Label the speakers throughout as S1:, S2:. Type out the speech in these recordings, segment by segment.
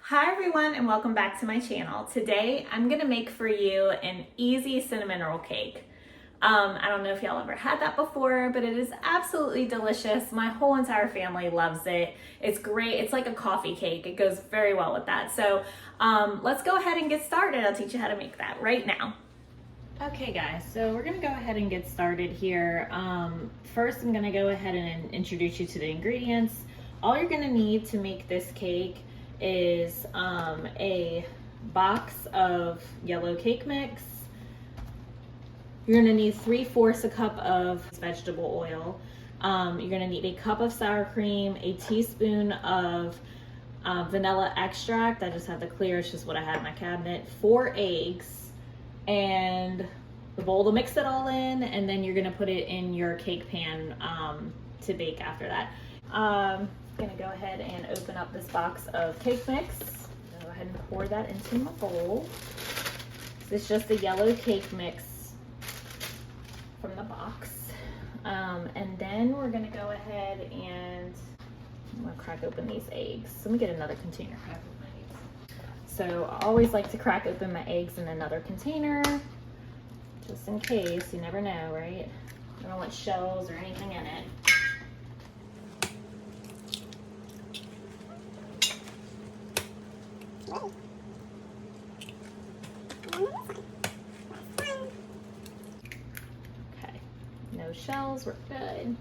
S1: Hi everyone and welcome back to my channel. Today I'm gonna make for you an easy cinnamon roll cake. I don't know if y'all ever had that before, but it is absolutely delicious. My whole entire family loves it. It's great. It's like a coffee cake. It goes very well with that. So let's go ahead and get started. I'll teach you how to make that right now. Okay guys, so we're gonna go ahead and get started here. First I'm gonna go ahead and introduce you to the ingredients. All you're gonna need to make this cake is a box of yellow cake mix. You're gonna need 3/4 a cup of vegetable oil. You're gonna need a cup of sour cream, a teaspoon of vanilla extract. I just have the clear, it's just what I had in my cabinet, 4 eggs, and the bowl to mix it all in, and then you're gonna put it in your cake pan to bake after that. Gonna go ahead and open up this box of cake mix. Go ahead and pour that into my bowl. This is just a yellow cake mix from the box. And then we're gonna go ahead and I'm gonna crack open these eggs. So let me get another container. Crack open my eggs. So I always like to crack open my eggs in another container, just in case, you never know, right? I don't want shells or anything in it. Okay, no shells, we're good.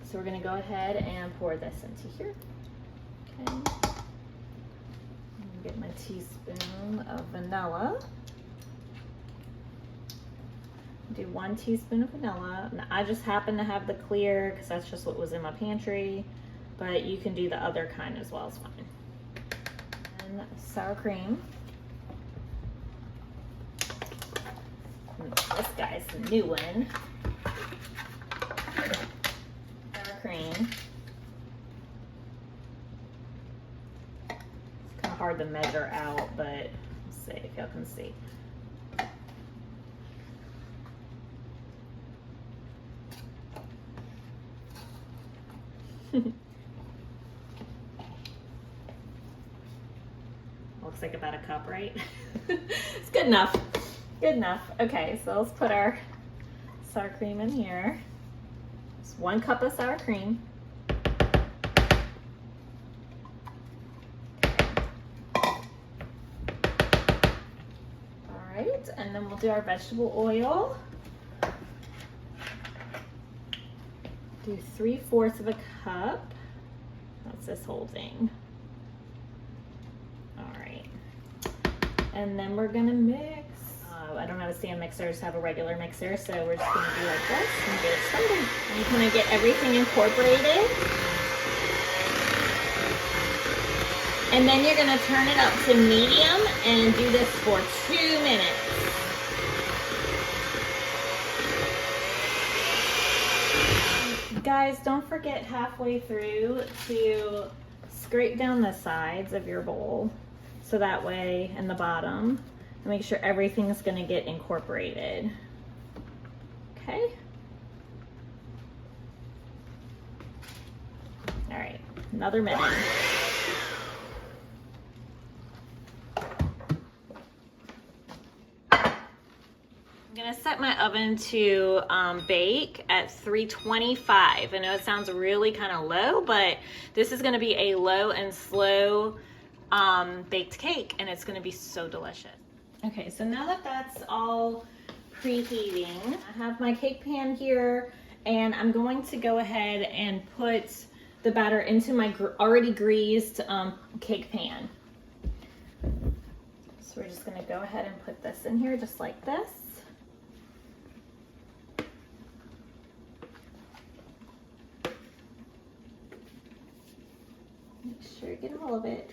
S1: So we're gonna go ahead and pour this into here. Okay, get my teaspoon of vanilla. Do 1 teaspoon of vanilla. Now, I just happen to have the clear because that's just what was in my pantry, but you can do the other kind as well, it's fine. And sour cream. This guy's the new one. Sour cream. It's kind of hard to measure out, but let's see if y'all can see. Looks like about a cup, right? It's good enough. Good enough. Okay, so let's put our sour cream in here. It's 1 cup of sour cream. All right, and then we'll do our vegetable oil. Do 3/4 of a cup. That's this whole thing. All right, and then we're gonna mix. I don't have a stand mixer, I just have a regular mixer, so we're just gonna do like this and get it started. And you kind of get everything incorporated. And then you're gonna turn it up to medium and do this for 2 minutes. Guys, don't forget halfway through to scrape down the sides of your bowl, so that way, and the bottom, and make sure everything's gonna get incorporated. Okay? All right, another minute. I'm gonna set my oven to bake at 325. I know it sounds really kind of low, but this is gonna be a low and slow baked cake, and it's gonna be so delicious. Okay, so now that that's all preheating, I have my cake pan here, and I'm going to go ahead and put the batter into my already greased cake pan. So we're just gonna go ahead and put this in here just like this. Make sure you get all of it.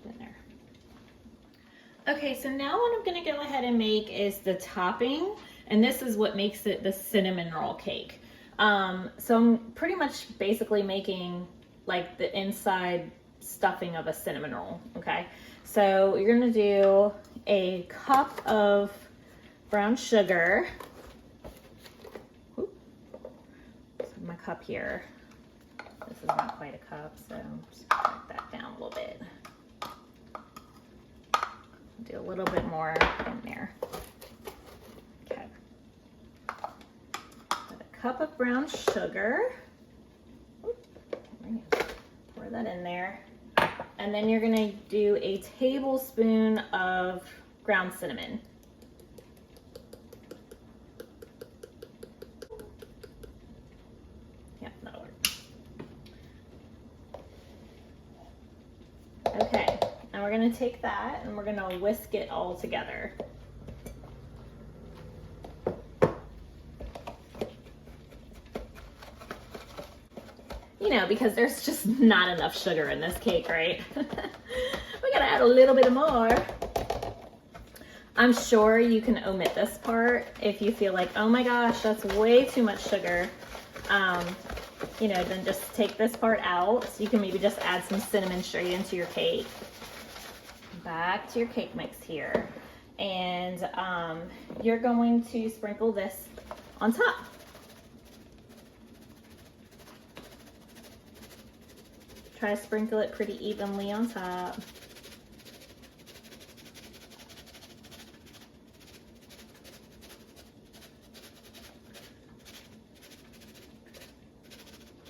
S1: In there. Okay, so now what I'm gonna go ahead and make is the topping, and this is what makes it the cinnamon roll cake. So I'm pretty much basically making like the inside stuffing of a cinnamon roll, okay? So you're gonna do a cup of brown sugar, cup here. This is not quite a cup, so I'm just gonna break that down a little bit. Do a little bit more in there. Okay. Got a cup of brown sugar. Pour that in there. And then you're gonna do a tablespoon of ground cinnamon. Yeah, that'll work. Okay, and we're gonna take that and we're gonna whisk it all together. You know, because there's just not enough sugar in this cake, right? We gotta add a little bit more. I'm sure you can omit this part if you feel like, oh my gosh, that's way too much sugar. You know, then just take this part out. So you can maybe just add some cinnamon straight into your cake. Back to your cake mix here. And you're going to sprinkle this on top. Try to sprinkle it pretty evenly on top.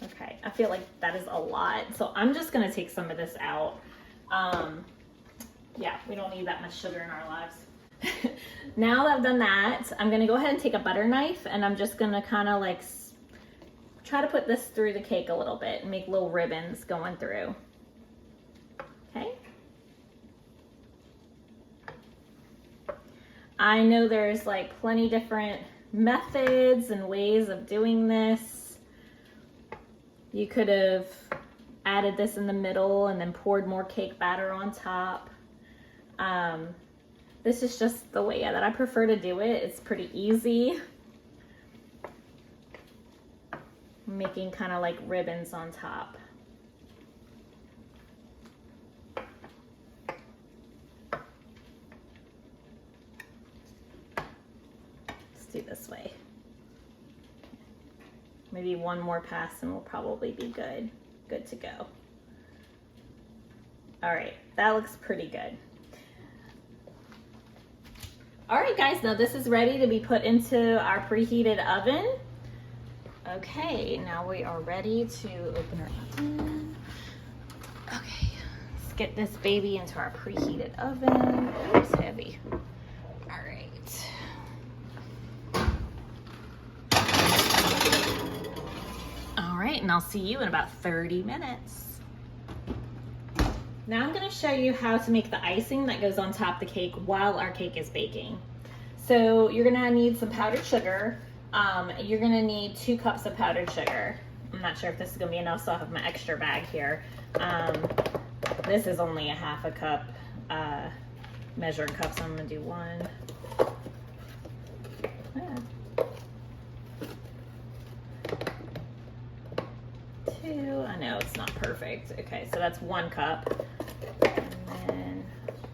S1: Okay, I feel like that is a lot. So I'm just gonna take some of this out. Yeah, we don't need that much sugar in our lives. Now that I've done that, I'm gonna go ahead and take a butter knife and I'm just gonna kind of like try to put this through the cake a little bit and make little ribbons going through. Okay. I know there's like plenty different methods and ways of doing this. You could have added this in the middle and then poured more cake batter on top. This is just the way that I prefer to do it. It's pretty easy. Making kind of like ribbons on top. Let's do this way. Maybe one more pass and we'll probably be good to go. All right, that looks pretty good. All right, guys, now this is ready to be put into our preheated oven. Okay, now we are ready to open our oven. Okay, let's get this baby into our preheated oven. Oh, it's heavy. All right. All right, and I'll see you in about 30 minutes. Now I'm going to show you how to make the icing that goes on top of the cake while our cake is baking. So you're going to need some powdered sugar. You're going to need 2 cups of powdered sugar. I'm not sure if this is going to be enough, so I'll have my extra bag here. This is only a half a cup measuring cup, so I'm going to do 1. Two. I know it's not perfect. Okay, so that's 1 cup. And then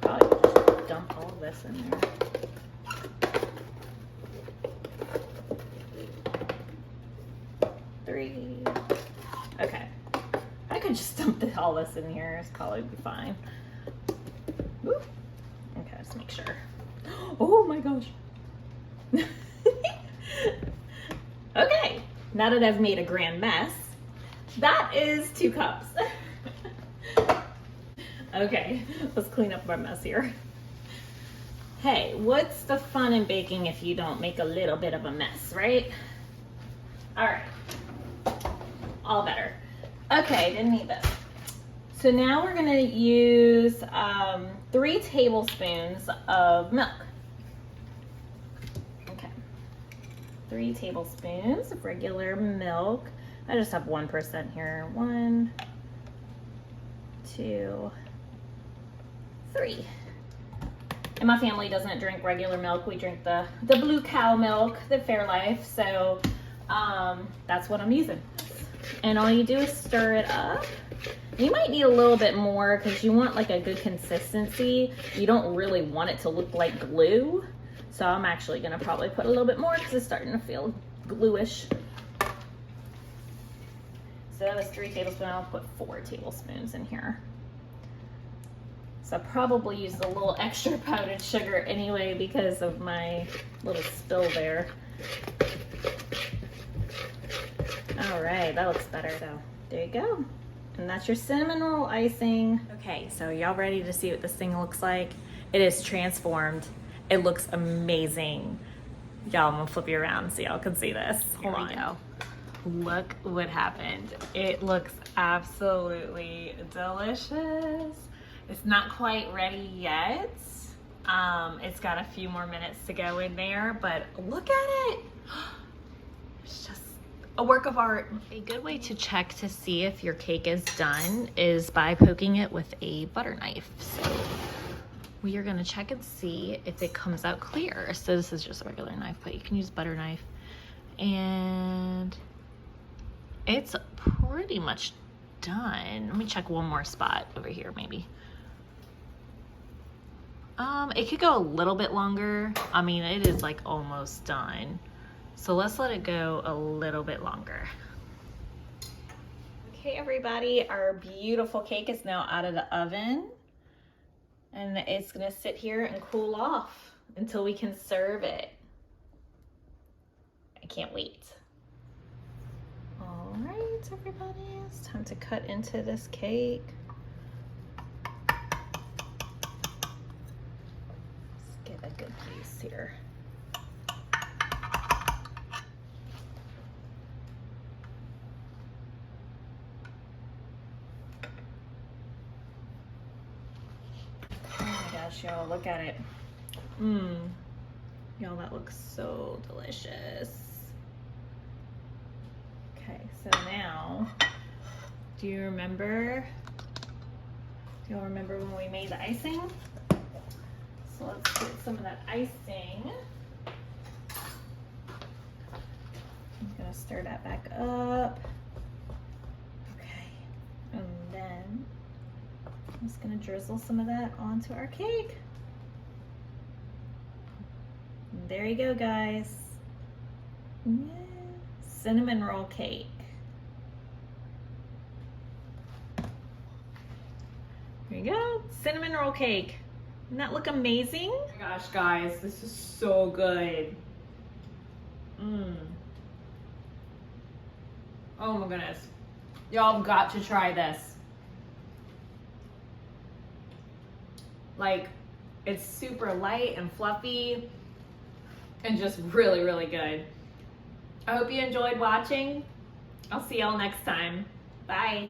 S1: probably just dump all of this in there. Okay, I could just dump all this in here. It's probably be fine. Ooh. Okay, let's make sure. Oh my gosh. Okay, now that I've made a grand mess, that is 2 cups. Okay, let's clean up our mess here. Hey, what's the fun in baking if you don't make a little bit of a mess, right? All right. All better. Okay, didn't need this. So now we're gonna use 3 tablespoons of milk. Okay, 3 tablespoons of regular milk. I just have 1% here. 1, 2, 3. And my family doesn't drink regular milk. We drink the blue cow milk, the Fairlife. So that's what I'm using. And all you do is stir it up. You might need a little bit more because you want like a good consistency. You don't really want it to look like glue. So I'm actually gonna probably put a little bit more because it's starting to feel gluish. So that was 3 tablespoons. I'll put 4 tablespoons in here. So I probably used a little extra powdered sugar anyway because of my little spill there. All right, that looks better. So there you go. And that's your cinnamon roll icing. Okay, so y'all ready to see what this thing looks like? It is transformed. It looks amazing. Y'all, I'm gonna flip you around so y'all can see this. Hold on. Here we go. Look what happened. It looks absolutely delicious. It's not quite ready yet. It's got a few more minutes to go in there, but look at it. It's just a work of art. A good way to check to see if your cake is done is by poking it with a butter knife. So we are gonna check and see if it comes out clear. So this is just a regular knife, but you can use butter knife. And it's pretty much done. Let me check one more spot over here maybe. It could go a little bit longer. I mean, it is like almost done. So let's let it go a little bit longer. Okay, everybody, our beautiful cake is now out of the oven. And it's gonna sit here and cool off until we can serve it. I can't wait. All right, everybody, it's time to cut into this cake. Let's get a good piece here. Oh my gosh, y'all, look at it. Y'all, that looks so delicious. Okay, so now, do y'all remember when we made the icing? So let's get some of that icing. I'm gonna stir that back up. Okay, and then I'm just gonna drizzle some of that onto our cake. And there you go, guys. Yeah. Cinnamon roll cake. There you go, cinnamon roll cake. Doesn't that look amazing? Oh my gosh, guys, this is so good. Oh my goodness. Y'all have got to try this. Like, it's super light and fluffy and just really, really good. I hope you enjoyed watching. I'll see y'all next time. Bye.